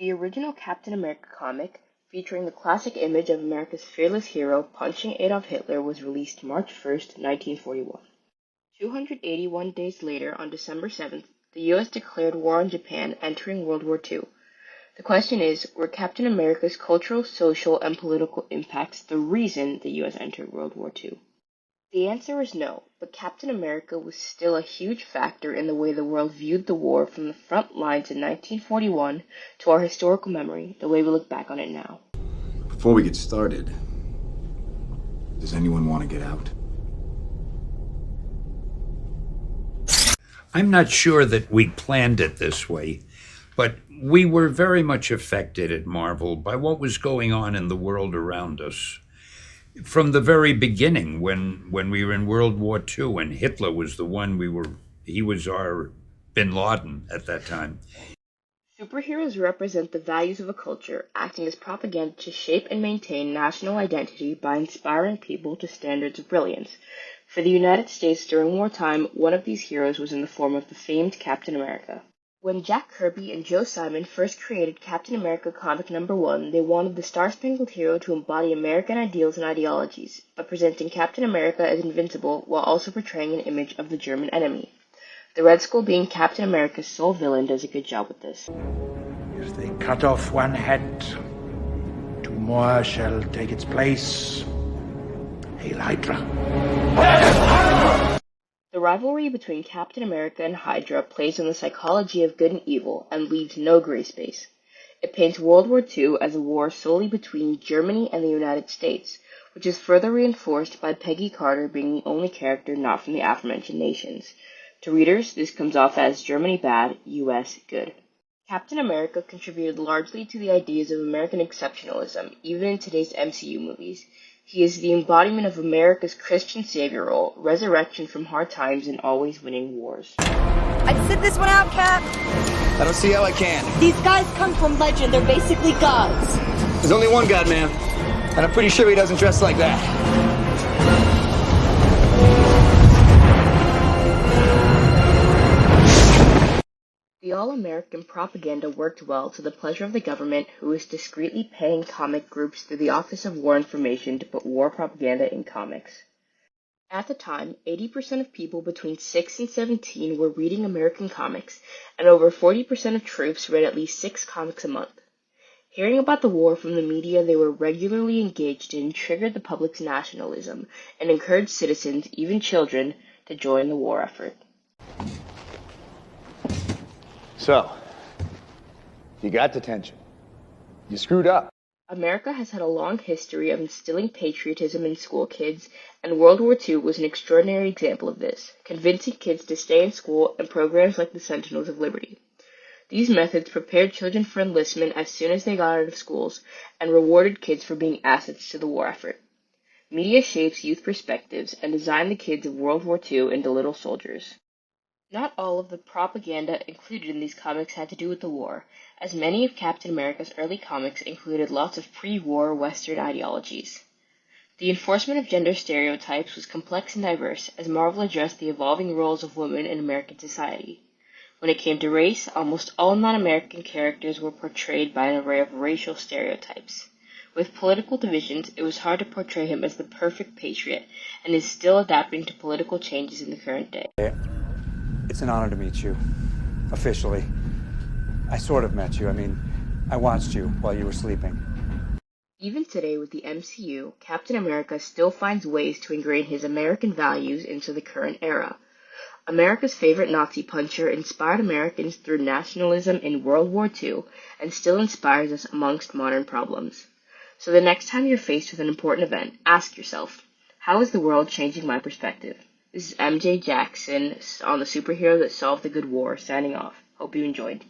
The original Captain America comic, featuring the classic image of America's fearless hero punching Adolf Hitler, was released March 1, 1941. 281 days later, on December 7th, the U.S. declared war on Japan, entering World War II. The question is, were Captain America's cultural, social, and political impacts the reason the U.S. entered World War II? The answer is no, but Captain America was still a huge factor in the way the world viewed the war, from the front lines in 1941 to our historical memory, the way we look back on it now. Before we get started, does anyone want to get out? I'm not sure that we planned it this way, but we were very much affected at Marvel by what was going on in the world around us. From the very beginning, when we were in World War II and Hitler was the one he was our bin Laden at that time. Superheroes represent the values of a culture, acting as propaganda to shape and maintain national identity by inspiring people to standards of brilliance. For the United States during wartime, one of these heroes was in the form of the famed Captain America. When Jack Kirby and Joe Simon first created Captain America Comic #1, they wanted the Star-Spangled Hero to embody American ideals and ideologies, by presenting Captain America as invincible while also portraying an image of the German enemy. The Red Skull, being Captain America's sole villain, does a good job with this. If they cut off one head, two more shall take its place. Hail Hydra! The rivalry between Captain America and Hydra plays on the psychology of good and evil and leaves no gray space. It paints World War II as a war solely between Germany and the United States, which is further reinforced by Peggy Carter being the only character not from the aforementioned nations. To readers, this comes off as Germany bad, US good. Captain America contributed largely to the ideas of American exceptionalism, even in today's MCU movies. He is the embodiment of America's Christian savior role, resurrection from hard times, and always winning wars. I'd sit this one out, Cap. I don't see how I can. These guys come from legend. They're basically gods. There's only one God, ma'am. And I'm pretty sure he doesn't dress like that. The all-American propaganda worked well to the pleasure of the government, who was discreetly paying comic groups through the Office of War Information to put war propaganda in comics. At the time, 80% of people between 6 and 17 were reading American comics, and over 40% of troops read at least 6 comics a month. Hearing about the war from the media they were regularly engaged in triggered the public's nationalism, and encouraged citizens, even children, to join the war effort. So, you got detention. You screwed up. America has had a long history of instilling patriotism in school kids, and World War II was an extraordinary example of this, convincing kids to stay in school and programs like the Sentinels of Liberty. These methods prepared children for enlistment as soon as they got out of schools, and rewarded kids for being assets to the war effort. Media shapes youth perspectives and designed the kids of World War II into little soldiers. Not all of the propaganda included in these comics had to do with the war, as many of Captain America's early comics included lots of pre-war Western ideologies. The enforcement of gender stereotypes was complex and diverse, as Marvel addressed the evolving roles of women in American society. When it came to race, almost all non-American characters were portrayed by an array of racial stereotypes. With political divisions, it was hard to portray him as the perfect patriot, and is still adapting to political changes in the current day. It's an honor to meet you, officially. I sort of met you. I watched you while you were sleeping. Even today with the MCU, Captain America still finds ways to ingrain his American values into the current era. America's favorite Nazi puncher inspired Americans through nationalism in World War II, and still inspires us amongst modern problems. So the next time you're faced with an important event, ask yourself, how is the world changing my perspective? This is MJ Jackson on the Superhero That Solved the Good War, signing off. Hope you enjoyed.